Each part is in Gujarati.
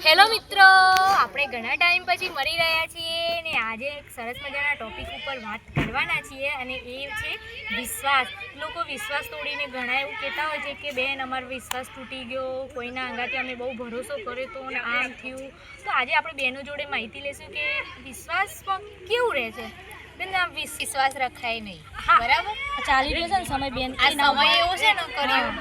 હેલો મિત્રો, આપણે ઘણા ટાઈમ પછી મળી રહ્યા છીએ ને આજે એક સરસ મજાના ટોપિક ઉપર વાત કરવાના છીએ અને એ છે વિશ્વાસ. લોકો વિશ્વાસ તોડીને ઘણા એવું કહેતા હોય છે કે બેન અમારો વિશ્વાસ તૂટી ગયો, કોઈના અંગાથી અમે બહુ ભરોસો કર્યો તો ને આમ થયું. તો આજે આપણે બહેનો જોડે માહિતી લઈશું કે વિશ્વાસમાં કેવું રહે છે. બેન વિશ્વાસ રખાય નહીં, બરાબર ચાલી રહ્યો છે ને સમય બેન, આ સમય એવો છે ને કર્યો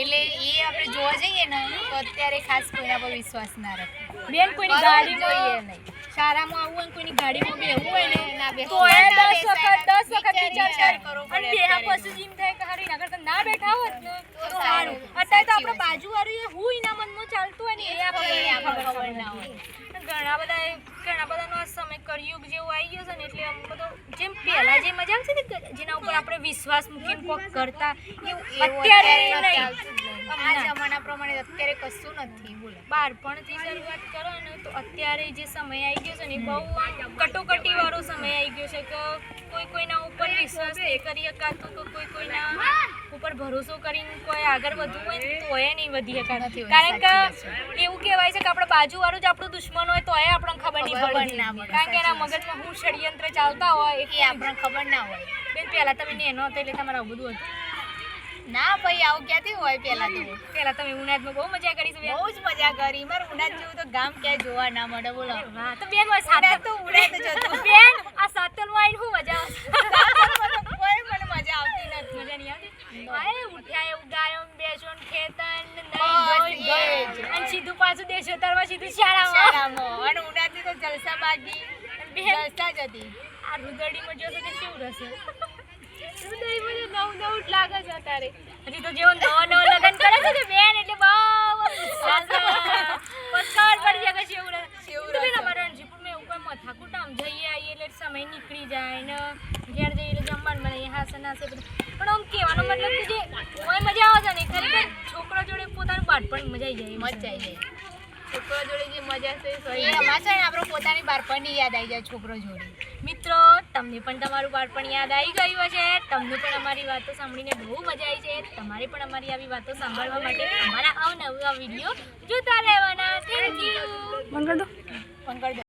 એટલે એ આપણે જોવા જઈએ ને તો અત્યારે ખાસ કોઈના પર વિશ્વાસ ના રાખે બેન. કોઈની ગાડીમાં જોઈએ નહીં, શાળામાં આવવું હોય, કોઈની ગાડીમાં બેહવું હોય ને ના બેસવું, તો એ ના 10 વખત વિચાર કરો કરવો અને પડે બેહા અત્યારે. પછી જીમ થાય કે હારી નગર તો ના બેઠા હોત ને તો તો સારું. સારું. અત્યારે તો સાચી આપણે બાજુવાળું હું એના મનમાં ચાલતું હોય ને એ આપણને ખબર ના હોય. ઘણા બધાનો આ સમય કળિયુગ જેવું આવી ગયો છે ને એટલે આમ બધો જેમ પહેલા જે મજા આવતી ને જેના ઉપર આપણે વિશ્વાસ મૂકીને કોક કરતા એવું અત્યારે નહીં. આ જમાના પ્રમાણે અત્યારે કશું નથી. બોલો, બાળપણથી શરૂઆત કરો ને તો અત્યારે જે સમય આવી ગયો છે ને એ બહુ કટોકટી વાળો સમય આવી ગયો છે કે કોઈના ઉપર વિશ્વાસ નહીં કરી શકાતું, કે કોઈના ઉપર ભરોસો કરીને કોઈ આગળ વધવું હોય ને તો એ નહીં વધી શકાતું. કારણ કે એવું કહેવાય છે કે આપણે બાજુવાળું જ આપણું દુશ્મન હોય તો એ આપણને ખબર નહીં પડતી, કારણ કે એના મગજમાં હું ષડયંત્ર ચાલતા હોય એ આપણને ખબર ના હોય. બેન પહેલા તમે નેનો હતો એટલે તમારે આવું બધું હતું ના ભાઈ, આવું ક્યાંથી હોય? પહેલા તમે ઉનાળામાં બહુ મજા કરી છે બેન. બહુ જ મજા કરી. મારે ઉનાળ જેવું તો ગામ ક્યાંય જોવા ના મળે. બોલો, વાહ, તો બેન મારે સાથે તો ઉનાળ તો જતું. બેન આ સાતલમાં આવીને હું મજા આવશે? કોઈ મને મજા આવતી નથી. મજા નહીં આવતી? આય ઉઠ્યા એવું ગાયો બેસો ને ખેતર ને બસ નહીં એ જ. અને સીધું પાછું દેશોતરમાં સીધું શાળામાં. શાળામાં. અને ઉનાળથી તો જલસા બાગી બેન જલસા જ હતી. આ રૂદડીમાં જોશો તો કેવું રહેશે? રૂદડીમાં તો નવું જ લાગે છે અત્યારે. હજી તો જેવો નવો લગન કરે છે ને બેન એટલે બહુ વિશ્વાસ પત્કાર પડી જાય કે શેવું રહે. શેવું તો બેન રહે. અમારા રણજીતપુરમાં એવું કોઈ મથાકૂટ આમ જઈએ આવીએ એટલે સમય નીકળી જાય ને ઘેર જઈએ એટલે જમવાનું બનાવીએ હાસે નાસે બધું. પણ આમ કહેવાનો મતલબ કે જે કોઈ મજા આવે છે ને ખરેખર છોકરા જોડે પોતાનું બાળપણ મજા આવી જાય. મજા આવી જાય. છોકરો જોડે જે મજા છે એ એમાં છે ને આપણે પોતાની બાળપણની યાદ આવી જાય છોકરો જોડે. મિત્રો, તમને પણ તમારું બાળપણ યાદ આવી ગયું હશે, તમને પણ અમારી વાતો સાંભળીને બહુ મજા આવી છે. તમારે પણ અમારી આવી વાતો સાંભળવા માટે અમારા અવનવા વિડીયો જોતા રહેવાના. Thank you. પંકજ